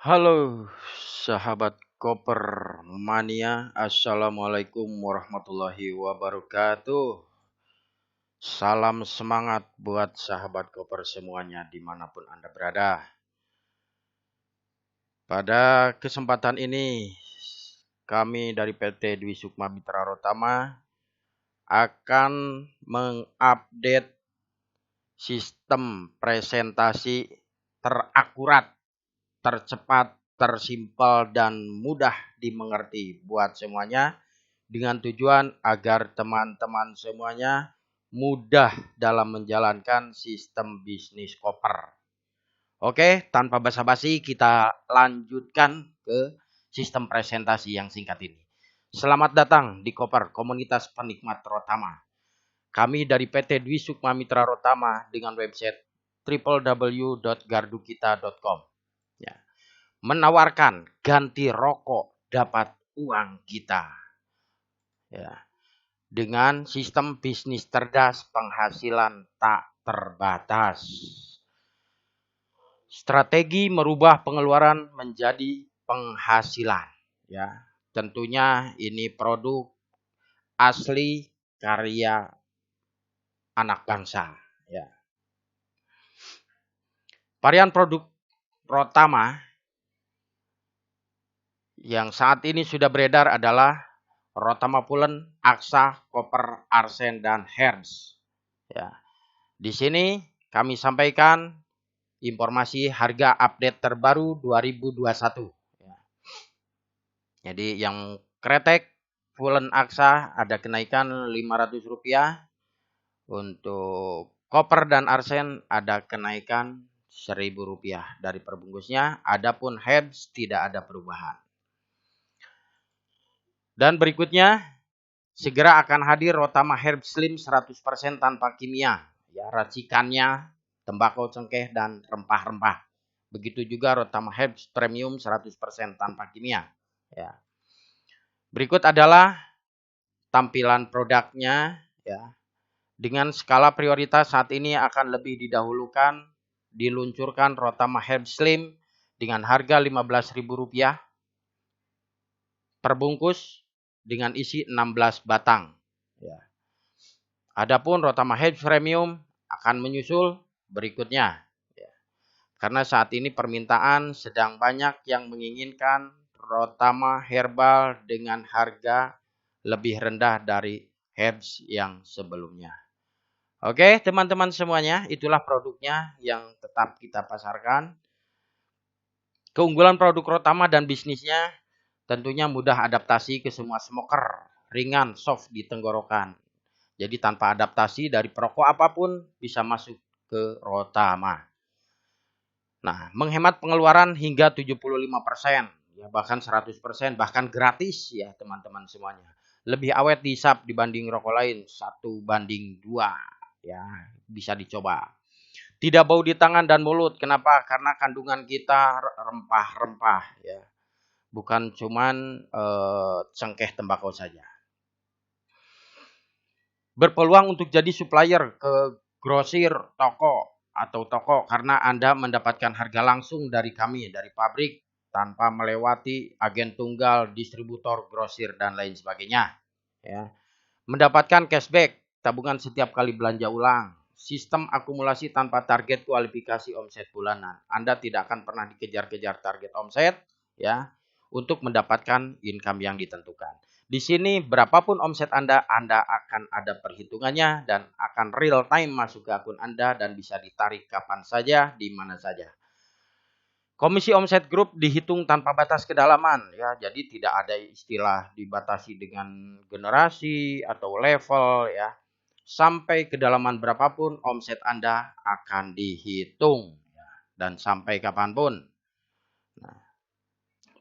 Halo sahabat Koper Mania, Assalamualaikum warahmatullahi wabarakatuh. Salam semangat buat sahabat Koper semuanya dimanapun Anda berada. Pada kesempatan ini, kami dari PT Dwi Sukma Mitra Rotama akan mengupdate sistem presentasi terakurat, tercepat, tersimpel, dan mudah dimengerti buat semuanya dengan tujuan agar teman-teman semuanya mudah dalam menjalankan sistem bisnis koper. Oke, tanpa basa-basi kita lanjutkan ke sistem presentasi yang singkat ini. Selamat datang di Koper, komunitas penikmat Rotama. Kami dari PT Dwi Sukma Mitra Rotama dengan website www.gardukita.com. Ya, menawarkan ganti rokok dapat uang kita. Ya, dengan sistem bisnis cerdas penghasilan tak terbatas. Strategi merubah pengeluaran menjadi penghasilan. Ya, tentunya ini produk asli karya anak bangsa. Ya. Varian produk Rotama yang saat ini sudah beredar adalah Rotama Pulen, Aksa, Koper, Arsen, dan Hertz. Ya. Di sini kami sampaikan informasi harga update terbaru 2021. Ya. Jadi yang kretek Pulen Aksa ada kenaikan Rp500. Untuk Koper dan Arsen ada kenaikan Rp1.000 dari perbungkusnya. Adapun Hertz tidak ada perubahan. Dan berikutnya, segera akan hadir Rotama Herb Slim 100% tanpa kimia. Ya, racikannya tembakau cengkeh dan rempah-rempah. Begitu juga Rotama Herbs Premium 100% tanpa kimia. Ya. Berikut adalah tampilan produknya. Ya. Dengan skala prioritas saat ini akan lebih didahulukan diluncurkan Rotama Herb Slim dengan harga Rp15.000 per bungkus dengan isi 16 batang. Ya. Adapun Rotama Hedge Premium akan menyusul berikutnya. Ya. Karena saat ini permintaan sedang banyak yang menginginkan Rotama Herbal dengan harga lebih rendah dari Herbs yang sebelumnya. Oke teman-teman semuanya, itulah produknya yang tetap kita pasarkan. Keunggulan produk Rotama dan bisnisnya tentunya mudah adaptasi ke semua smoker, ringan, soft di tenggorokan. Jadi tanpa adaptasi dari perokok apapun bisa masuk ke Rotama. Nah, menghemat pengeluaran hingga 75%, ya bahkan 100%, bahkan gratis ya teman-teman semuanya. Lebih awet dihisap dibanding rokok lain, 1:2, ya bisa dicoba. Tidak bau di tangan dan mulut, kenapa? Karena kandungan kita rempah-rempah ya. Bukan cuman cengkeh tembakau saja. Berpeluang untuk jadi supplier ke grosir toko atau toko karena Anda mendapatkan harga langsung dari kami, dari pabrik tanpa melewati agen tunggal, distributor, grosir dan lain sebagainya. Ya. Mendapatkan cashback, tabungan setiap kali belanja ulang, sistem akumulasi tanpa target kualifikasi omset bulanan. Anda tidak akan pernah dikejar-kejar target omset ya untuk mendapatkan income yang ditentukan. Di sini berapapun omset Anda akan ada perhitungannya dan akan real time masuk ke akun Anda dan bisa ditarik kapan saja, di mana saja. Komisi omset grup dihitung tanpa batas kedalaman ya, jadi tidak ada istilah dibatasi dengan generasi atau level ya. Sampai kedalaman berapapun omset Anda akan dihitung ya, dan sampai kapanpun. Nah,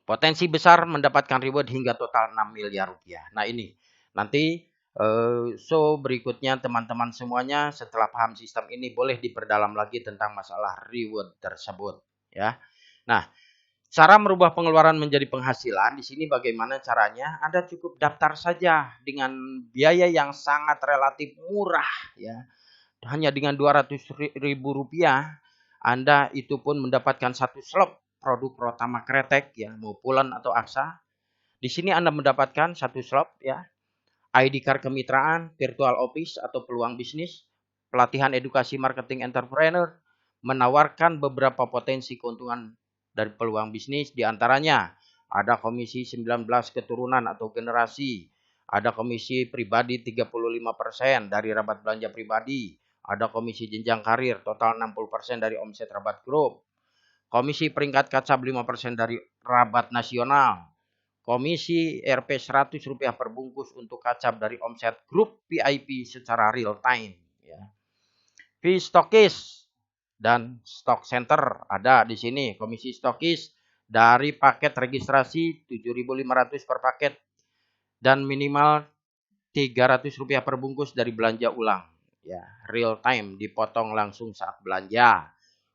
potensi besar mendapatkan reward hingga total 6 miliar rupiah. Nah ini nanti show berikutnya teman-teman semuanya setelah paham sistem ini boleh diperdalam lagi tentang masalah reward tersebut ya. Nah, cara merubah pengeluaran menjadi penghasilan di sini bagaimana caranya? Anda cukup daftar saja dengan biaya yang sangat relatif murah ya. Hanya dengan Rp200.000 Anda itu pun mendapatkan satu slot produk Rotama Kretek ya, mau Pulen atau Aksa. Di sini Anda mendapatkan satu slot ya, ID card kemitraan, virtual office atau peluang bisnis, pelatihan edukasi marketing entrepreneur, menawarkan beberapa potensi keuntungan dari peluang bisnis, diantaranya ada komisi 19 keturunan atau generasi, ada komisi pribadi 35% dari rabat belanja pribadi, ada komisi jenjang karir total 60% dari omset rabat grup, komisi peringkat kacap 5% dari rabat nasional, komisi Rp 100 per bungkus untuk kacap dari omset grup VIP secara real time. Ya. Fee stokis dan stock center ada di sini. Komisi stokis dari paket registrasi 7.500 per paket dan minimal Rp300 per bungkus dari belanja ulang. Ya, real time dipotong langsung saat belanja.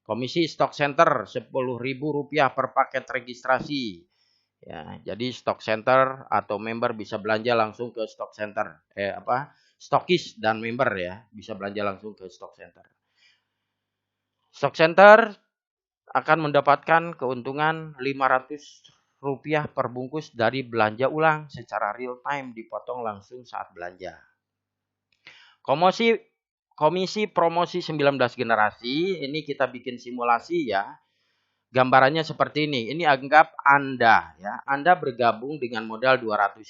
Komisi stock center Rp10.000 per paket registrasi. Ya, jadi stock center atau member bisa belanja langsung ke stock center. Stokis dan member ya, bisa belanja langsung ke stock center. Stock center akan mendapatkan keuntungan Rp500 per bungkus dari belanja ulang secara real time dipotong langsung saat belanja. Komisi promosi 19 generasi, ini kita bikin simulasi ya. Gambarannya seperti ini. Ini anggap Anda ya, Anda bergabung dengan modal 200.000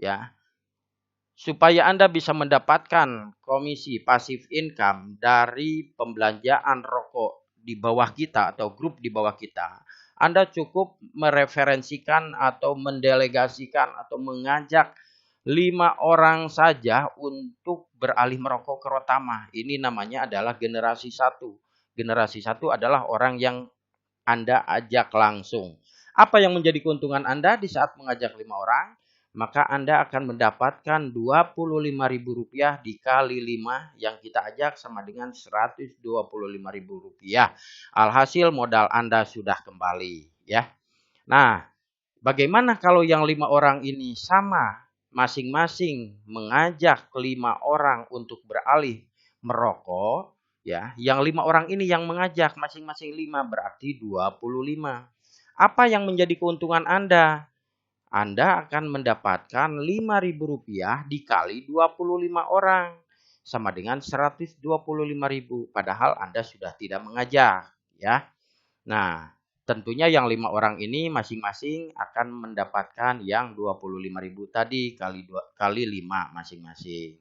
ya. Supaya Anda bisa mendapatkan komisi passive income dari pembelanjaan rokok di bawah kita atau grup di bawah kita, Anda cukup mereferensikan atau mendelegasikan atau mengajak 5 orang saja untuk beralih merokok ke Rotama. Ini namanya adalah generasi 1. Generasi 1 adalah orang yang Anda ajak langsung. Apa yang menjadi keuntungan Anda di saat mengajak 5 orang? Maka Anda akan mendapatkan Rp25.000 dikali 5 yang kita ajak sama dengan Rp125.000. Alhasil modal Anda sudah kembali ya. Nah, bagaimana kalau yang 5 orang ini sama masing-masing mengajak 5 orang untuk beralih merokok ya. Yang 5 orang ini yang mengajak masing-masing 5 berarti 25. Apa yang menjadi keuntungan Anda? Anda akan mendapatkan Rp5.000 dikali 25 orang. Sama dengan Rp125.000. Padahal Anda sudah tidak mengajak. Ya. Nah, tentunya yang 5 orang ini masing-masing akan mendapatkan yang Rp25.000 tadi kali 5 masing-masing.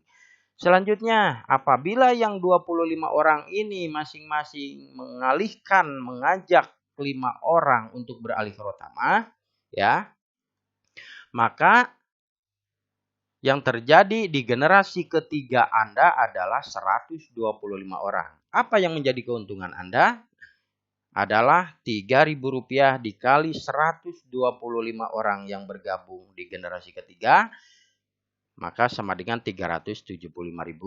Selanjutnya, apabila yang 25 orang ini masing-masing mengajak 5 orang untuk beralih ke Rotama, ya, maka yang terjadi di generasi ketiga Anda adalah 125 orang. Apa yang menjadi keuntungan Anda? Adalah Rp3.000 dikali 125 orang yang bergabung di generasi ketiga, maka sama dengan Rp375.000.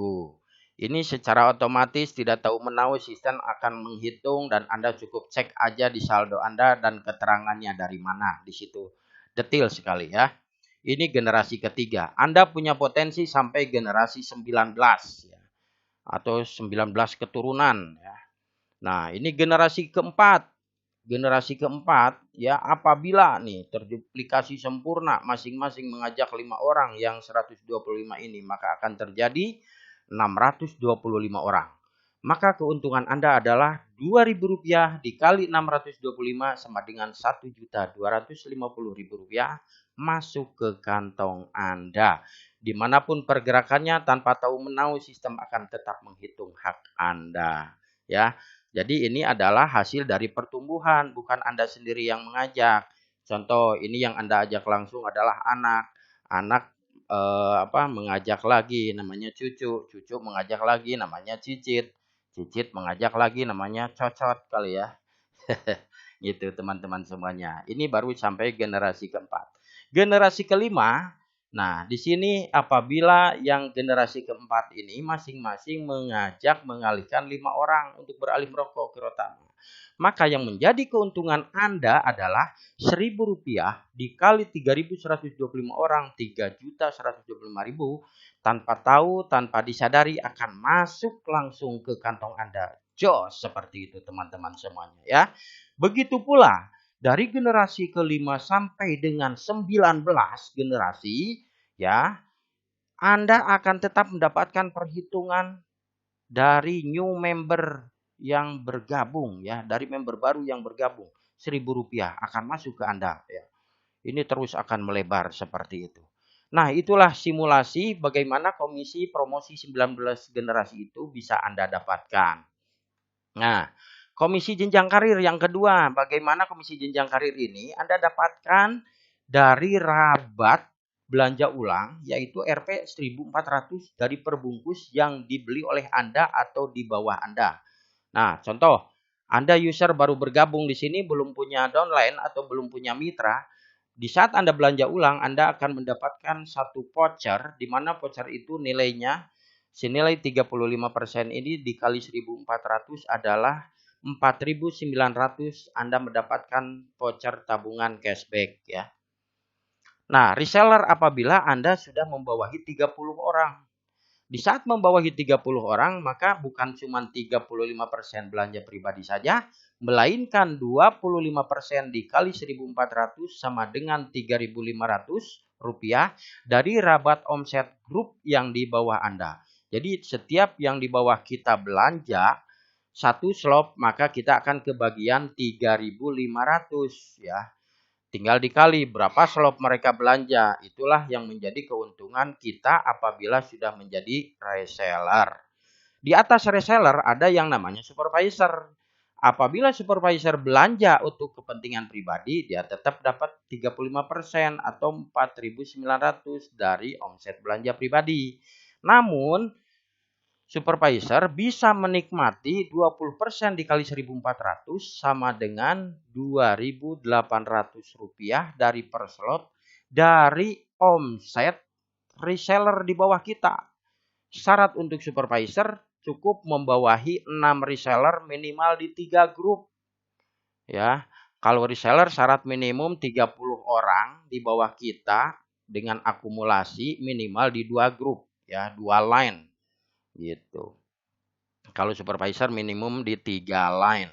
Ini secara otomatis tidak tahu menahu sistem akan menghitung dan Anda cukup cek aja di saldo Anda dan keterangannya dari mana. Di situ detail sekali ya. Ini generasi ketiga. Anda punya potensi sampai generasi 19 ya. Atau 19 keturunan ya. Nah, ini generasi keempat. Generasi keempat ya, apabila nih terduplikasi sempurna masing-masing mengajak 5 orang yang 125 ini, maka akan terjadi 625 orang. Maka keuntungan Anda adalah Rp2.000 dikali 625 sama dengan Rp1.250.000 masuk ke kantong Anda. Dimanapun pergerakannya tanpa tahu menahu sistem akan tetap menghitung hak Anda. Ya, jadi ini adalah hasil dari pertumbuhan, bukan Anda sendiri yang mengajak. Contoh, ini yang Anda ajak langsung adalah anak. Anak mengajak lagi namanya cucu, cucu mengajak lagi namanya cicit, cicit mengajak lagi namanya cocot kali ya. Gitu teman-teman semuanya. Ini baru sampai generasi keempat. Generasi kelima, nah di sini apabila yang generasi keempat ini masing-masing mengajak mengalihkan 5 orang untuk beralih merokok ke Rotama. Maka yang menjadi keuntungan Anda adalah Rp1.000 dikali 3.125 orang, 3.125.000 tanpa tahu, tanpa disadari akan masuk langsung ke kantong Anda. Jos seperti itu teman-teman semuanya ya. Begitu pula dari generasi kelima sampai dengan 19 generasi ya, Anda akan tetap mendapatkan perhitungan dari new member yang bergabung ya, dari member baru yang bergabung. Rp1.000 akan masuk ke Anda ya. Ini terus akan melebar seperti itu. Nah, itulah simulasi bagaimana komisi promosi 19 generasi itu bisa Anda dapatkan. Nah, komisi jenjang karir yang kedua, bagaimana komisi jenjang karir ini Anda dapatkan dari rabat belanja ulang, yaitu Rp 1.400 dari perbungkus yang dibeli oleh Anda atau di bawah Anda. Nah, contoh, Anda user baru bergabung di sini, belum punya downline atau belum punya mitra. Di saat Anda belanja ulang, Anda akan mendapatkan satu voucher, di mana voucher itu nilainya senilai 35% ini dikali 1.400 adalah 4.900 Anda mendapatkan voucher tabungan cashback ya. Nah, reseller apabila Anda sudah membawahi 30 orang. Di saat membawahi 30 orang, maka bukan cuma 35% belanja pribadi saja, melainkan 25% dikali 1.400 sama dengan Rp3.500 dari rabat omset grup yang di bawah Anda. Jadi setiap yang di bawah kita belanja satu slot, maka kita akan kebagian 3.500 ya. Tinggal dikali berapa slot mereka belanja. Itulah yang menjadi keuntungan kita apabila sudah menjadi reseller. Di atas reseller ada yang namanya supervisor. Apabila supervisor belanja untuk kepentingan pribadi, dia tetap dapat 35% atau 4.900 dari omset belanja pribadi. Namun, supervisor bisa menikmati 20% dikali 1.400 sama dengan Rp2.800 dari per slot dari omset reseller di bawah kita. Syarat untuk supervisor cukup membawahi 6 reseller minimal di 3 grup. Ya, kalau reseller syarat minimum 30 orang di bawah kita dengan akumulasi minimal di 2 grup ya, 2 line. Gitu. Kalau supervisor minimum di 3 line.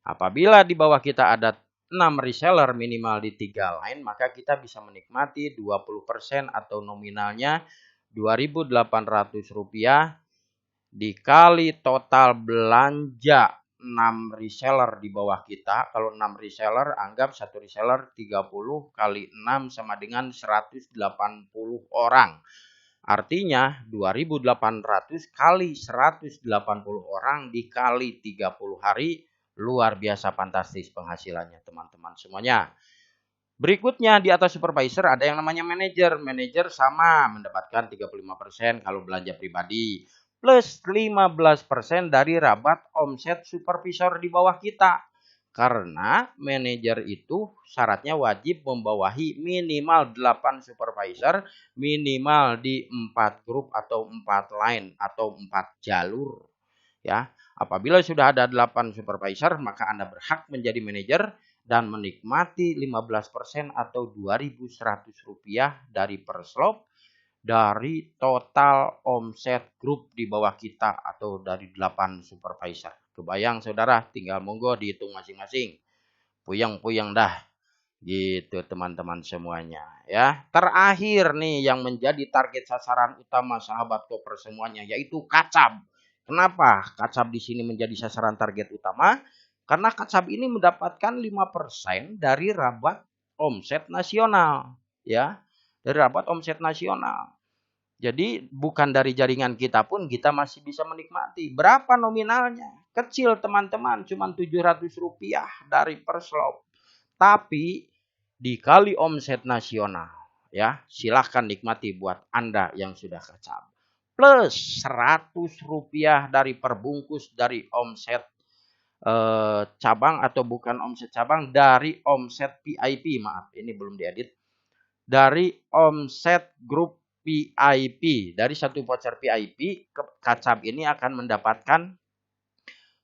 Apabila di bawah kita ada 6 reseller minimal di 3 line, maka kita bisa menikmati 20% atau nominalnya Rp2.800 dikali total belanja 6 reseller di bawah kita. Kalau 6 reseller, anggap satu reseller 30 kali 6 sama dengan 180 orang. Artinya 2.800 kali 180 orang dikali 30 hari, luar biasa fantastis penghasilannya teman-teman semuanya. Berikutnya di atas supervisor ada yang namanya manajer. Manajer sama mendapatkan 35% kalau belanja pribadi plus 15% dari rabat omset supervisor di bawah kita. Karena manajer itu syaratnya wajib membawahi minimal 8 supervisor, minimal di 4 grup atau 4 line atau 4 jalur. Ya, apabila sudah ada 8 supervisor, maka Anda berhak menjadi manajer dan menikmati 15% atau Rp2.100 dari per slot dari total omset grup di bawah kita atau dari 8 supervisor. Kebayang saudara, tinggal monggo dihitung masing-masing. Puyeng-puyeng dah. Gitu teman-teman semuanya ya. Terakhir nih yang menjadi target sasaran utama sahabat koper semuanya yaitu kacab. Kenapa kacab di sini menjadi sasaran target utama? Karena kacab ini mendapatkan 5% dari rabat omset nasional ya. Dari rabat omset nasional. Jadi bukan dari jaringan kita pun kita masih bisa menikmati. Berapa nominalnya? Kecil teman-teman, cuma Rp700 dari per slot. Tapi dikali omset nasional, ya silahkan nikmati buat Anda yang sudah kacab. Plus Rp100 dari perbungkus dari omset cabang atau bukan omset cabang, dari omset VIP, maaf ini belum diedit. Dari omset grup VIP, dari satu voucher VIP, kacab ini akan mendapatkan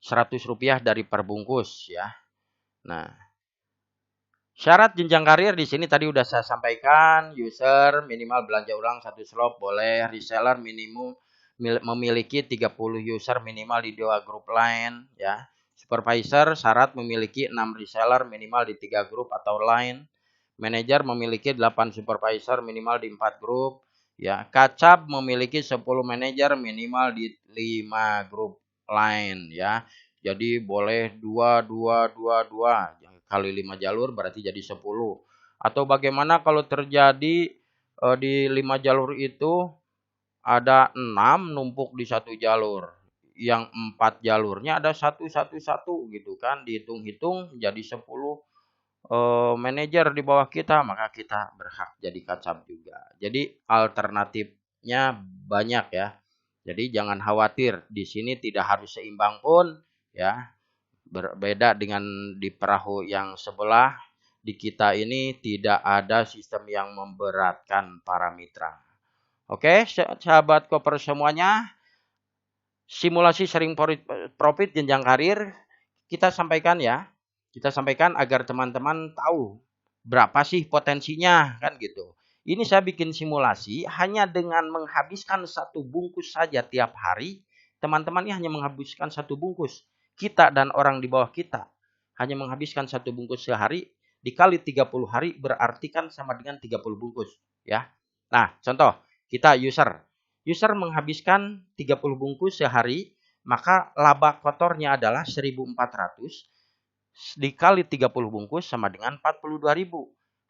Rp100 dari perbungkus ya. Nah, syarat jenjang karir di sini tadi udah saya sampaikan, user minimal belanja ulang 1 slot boleh, reseller memiliki 30 user minimal di 2 grup lain ya. Supervisor syarat memiliki 6 reseller minimal di 3 grup atau lain. Manajer memiliki 8 supervisor minimal di 4 grup ya. Kacab memiliki 10 manajer minimal di 5 grup lain ya. Jadi boleh 2 2 2 2 kali 5 jalur berarti jadi 10. Atau bagaimana kalau terjadi di 5 jalur itu ada 6 numpuk di satu jalur. Yang 4 jalurnya ada 1 1 1 gitu kan. Dihitung-hitung jadi 10 manajer di bawah kita, maka kita berhak jadi kacab juga. Jadi alternatifnya banyak ya. Jadi jangan khawatir, di sini tidak harus seimbang pun ya. Berbeda dengan di perahu yang sebelah, di kita ini tidak ada sistem yang memberatkan para mitra. Oke, sahabat koper semuanya, simulasi sharing profit jenjang karir kita sampaikan ya. Kita sampaikan agar teman-teman tahu berapa sih potensinya kan gitu. Ini saya bikin simulasi hanya dengan menghabiskan 1 bungkus saja tiap hari. Teman-teman ini hanya menghabiskan 1 bungkus. Kita dan orang di bawah kita hanya menghabiskan 1 bungkus sehari dikali 30 hari berarti kan sama dengan 30 bungkus ya. Nah, contoh kita user menghabiskan 30 bungkus sehari, maka laba kotornya adalah 1.400 dikali 30 bungkus sama dengan 42.000.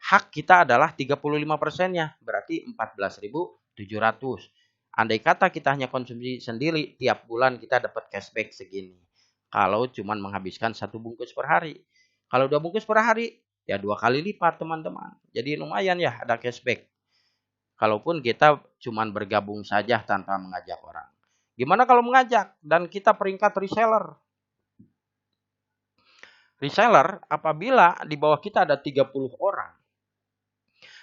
Hak kita adalah 35%-nya, berarti 14.700. Andai kata kita hanya konsumsi sendiri, tiap bulan kita dapat cashback segini. Kalau cuma menghabiskan 1 bungkus per hari. Kalau 2 bungkus per hari, ya 2 kali lipat teman-teman. Jadi lumayan ya ada cashback. Kalaupun kita cuma bergabung saja tanpa mengajak orang. Gimana kalau mengajak dan kita peringkat reseller? Reseller apabila di bawah kita ada 30 orang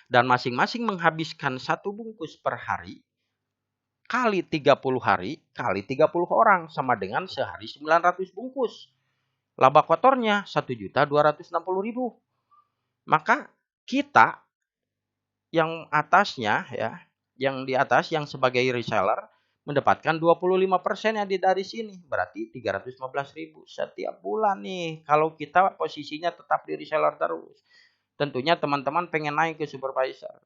dan masing-masing menghabiskan 1 bungkus per hari kali 30 hari kali 30 orang sama dengan sehari 900 bungkus. Laba kotornya 1.260.000. Maka kita yang atasnya ya, yang di atas yang sebagai reseller mendapatkan 25%-nya dari sini. Berarti 315.000 setiap bulan nih. Kalau kita posisinya tetap di reseller terus. Tentunya teman-teman pengen naik ke supervisor.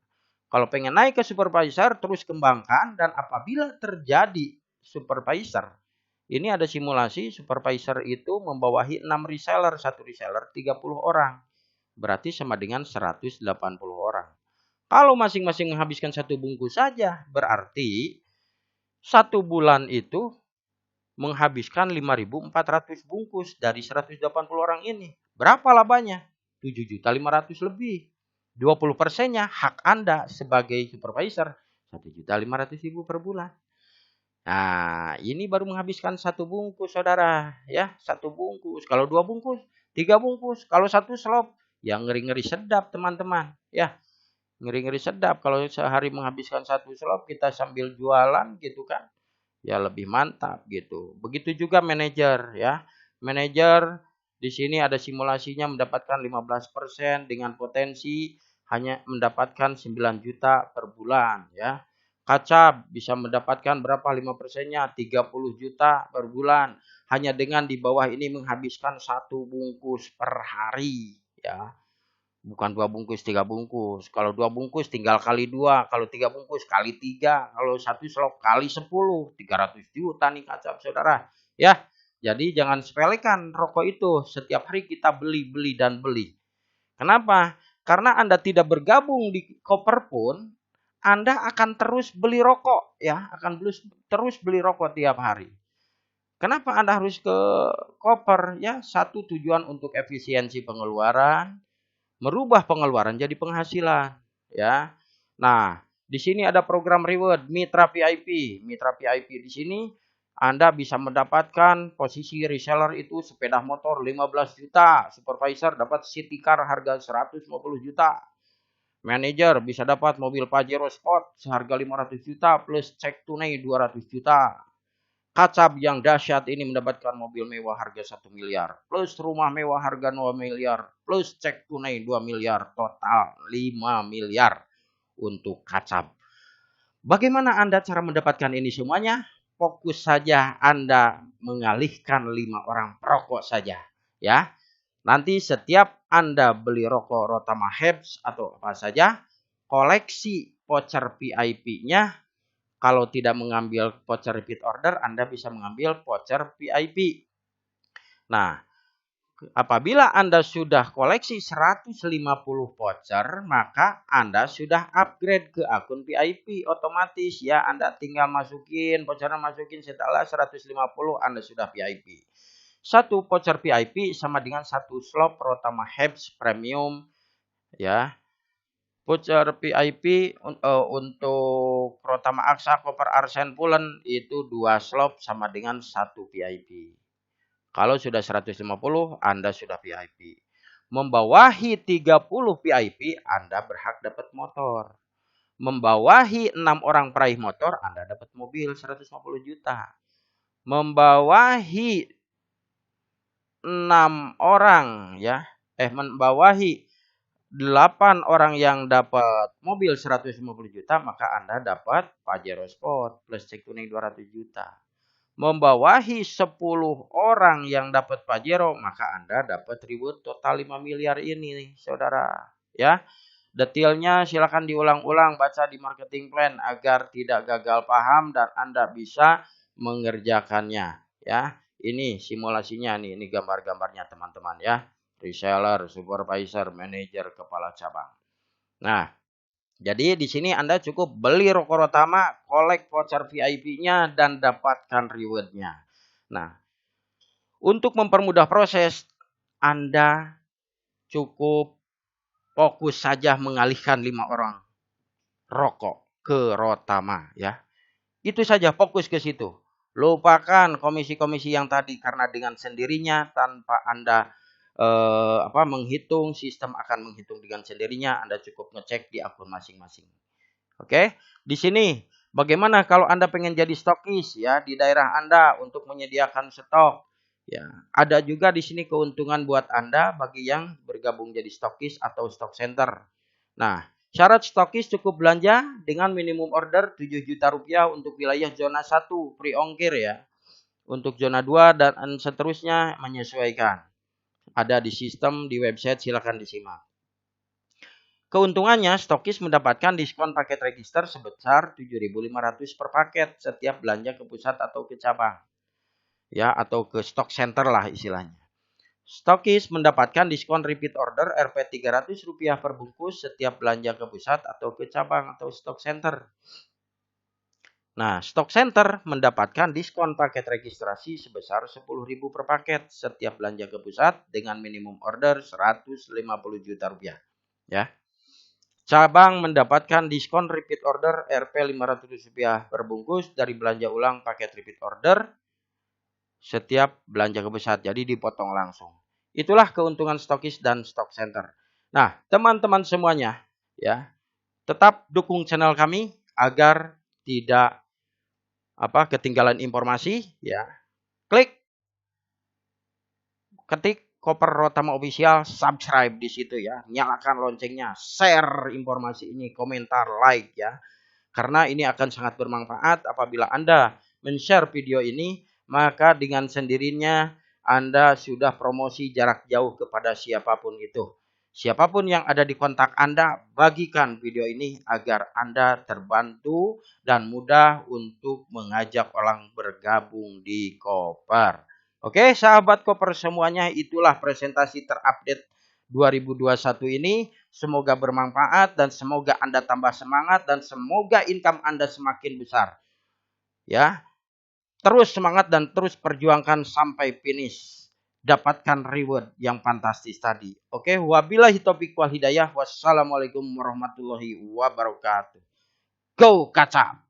Kalau pengen naik ke supervisor terus kembangkan dan apabila terjadi supervisor. Ini ada simulasi supervisor itu membawahi 6 reseller, 1 reseller 30 orang. Berarti sama dengan 180 orang. Kalau masing-masing menghabiskan 1 bungkus saja, berarti 1 bulan itu menghabiskan 5.400 bungkus dari 180 orang ini. Berapa labanya? 7.500.000 lebih. 20%-nya hak Anda sebagai supervisor 1.500.000 per bulan. Nah, ini baru menghabiskan 1 bungkus saudara. Ya, 1 bungkus. Kalau 2 bungkus, 3 bungkus. Kalau 1 slop, ya ngeri-ngeri sedap teman-teman. Ya, ngeri-ngeri sedap. Kalau sehari menghabiskan 1 slop, kita sambil jualan gitu kan. Ya lebih mantap gitu. Begitu juga manajer ya. Manajer di sini ada simulasinya mendapatkan 15% dengan potensi hanya mendapatkan 9 juta per bulan ya. Kacab bisa mendapatkan berapa 5%-nya? 30 juta per bulan. Hanya dengan di bawah ini menghabiskan 1 bungkus per hari ya. Bukan 2 bungkus, 3 bungkus. Kalau 2 bungkus tinggal kali 2. Kalau 3 bungkus kali 3. Kalau 1 slop kali 10. 300 juta nih kacap saudara. Ya, jadi jangan sepelekan rokok itu. Setiap hari kita beli, dan beli. Kenapa? Karena Anda tidak bergabung di koper pun, Anda akan terus beli rokok. Ya, akan terus beli rokok tiap hari. Kenapa Anda harus ke koper? Ya, satu tujuan untuk efisiensi pengeluaran. Merubah pengeluaran jadi penghasilan ya. Nah, di sini ada program reward Mitra VIP. Mitra VIP di sini Anda bisa mendapatkan posisi reseller itu sepeda motor 15 juta, supervisor dapat city car harga 150 juta. Manager bisa dapat mobil Pajero Sport seharga 500 juta plus cek tunai 200 juta. Kacab yang dahsyat ini mendapatkan mobil mewah harga 1 miliar. Plus rumah mewah harga 2 miliar. Plus cek tunai 2 miliar. Total 5 miliar untuk kacab. Bagaimana Anda cara mendapatkan ini semuanya? fokus saja Anda mengalihkan 5 orang perokok saja. Ya, nanti setiap Anda beli rokok Rotama Herbs atau apa saja, koleksi voucher VIP-nya. Kalau tidak mengambil voucher repeat order, Anda bisa mengambil voucher VIP. Nah, apabila Anda sudah koleksi 150 voucher, maka Anda sudah upgrade ke akun VIP otomatis ya. Anda tinggal masukin, vouchernya masukin, setelah 150 Anda sudah VIP. Satu voucher VIP sama dengan satu slot Rotama Herbs Premium ya. Voucher VIP untuk Rotama Aksa, Koper Arsen Pulen itu 2 slot sama dengan 1 VIP. Kalau sudah 150 Anda sudah VIP. Membawahi 30 VIP Anda berhak dapat motor. Membawahi 6 orang peraih motor Anda dapat mobil 150 juta. Membawahi 6 orang ya, membawahi 8 orang yang dapat mobil 150 juta, maka Anda dapat Pajero Sport plus cek tunai 200 juta. Membawahi 10 orang yang dapat Pajero, maka Anda dapat reward total 5 miliar ini nih, saudara. Ya, detailnya silakan diulang-ulang, baca di marketing plan agar tidak gagal paham dan Anda bisa mengerjakannya. Ya, ini simulasinya nih, ini gambar-gambarnya teman-teman ya. Reseller, supervisor, manajer, kepala cabang. Nah, jadi di sini Anda cukup beli rokok Rotama, kolek voucher VIP-nya dan dapatkan reward-nya. Nah, untuk mempermudah proses, Anda cukup fokus saja mengalihkan 5 orang rokok ke Rotama ya. Itu saja, fokus ke situ. Lupakan komisi-komisi yang tadi, karena dengan sendirinya tanpa Anda menghitung, sistem akan menghitung dengan sendirinya. Anda cukup ngecek di akun masing-masing. Oke, di sini bagaimana kalau Anda pengen jadi stokis ya di daerah Anda untuk menyediakan stok? Ya, ada juga di sini keuntungan buat Anda bagi yang bergabung jadi stokis atau stock center. Nah, syarat stokis cukup belanja dengan minimum order 7 juta rupiah untuk wilayah zona 1 free ongkir ya. Untuk zona 2 dan seterusnya menyesuaikan. Ada di sistem, di website, silakan disimak. Keuntungannya, stokis mendapatkan diskon paket register sebesar 7.500 per paket setiap belanja ke pusat atau ke cabang. Ya, atau ke stock center lah istilahnya. Stokis mendapatkan diskon repeat order Rp 300 per bungkus setiap belanja ke pusat atau ke cabang atau stock center. Nah, stock center mendapatkan diskon paket registrasi sebesar 10.000 per paket setiap belanja ke pusat dengan minimum order 150 juta rupiah. Ya. Cabang mendapatkan diskon repeat order Rp 500 per bungkus dari belanja ulang paket repeat order setiap belanja ke pusat. Jadi dipotong langsung. Itulah keuntungan stokis dan stock center. Nah, teman-teman semuanya, ya, tetap dukung channel kami agar tidak ketinggalan informasi ya. Ketik Koper Rotama Official, subscribe di situ ya. Nyalakan loncengnya, share informasi ini, komentar, like ya. Karena ini akan sangat bermanfaat apabila Anda men-share video ini, maka dengan sendirinya Anda sudah promosi jarak jauh kepada siapapun itu. Siapapun yang ada di kontak Anda, bagikan video ini agar Anda terbantu dan mudah untuk mengajak orang bergabung di Koper. Oke, sahabat Koper semuanya, itulah presentasi terupdate 2021 ini. Semoga bermanfaat dan semoga Anda tambah semangat dan semoga income Anda semakin besar. Ya. Terus semangat dan terus perjuangkan sampai finish. Dapatkan reward yang fantastis tadi. Oke, wabillahi taufiq wal hidayah. Wassalamualaikum warahmatullahi wabarakatuh. Go Kaca!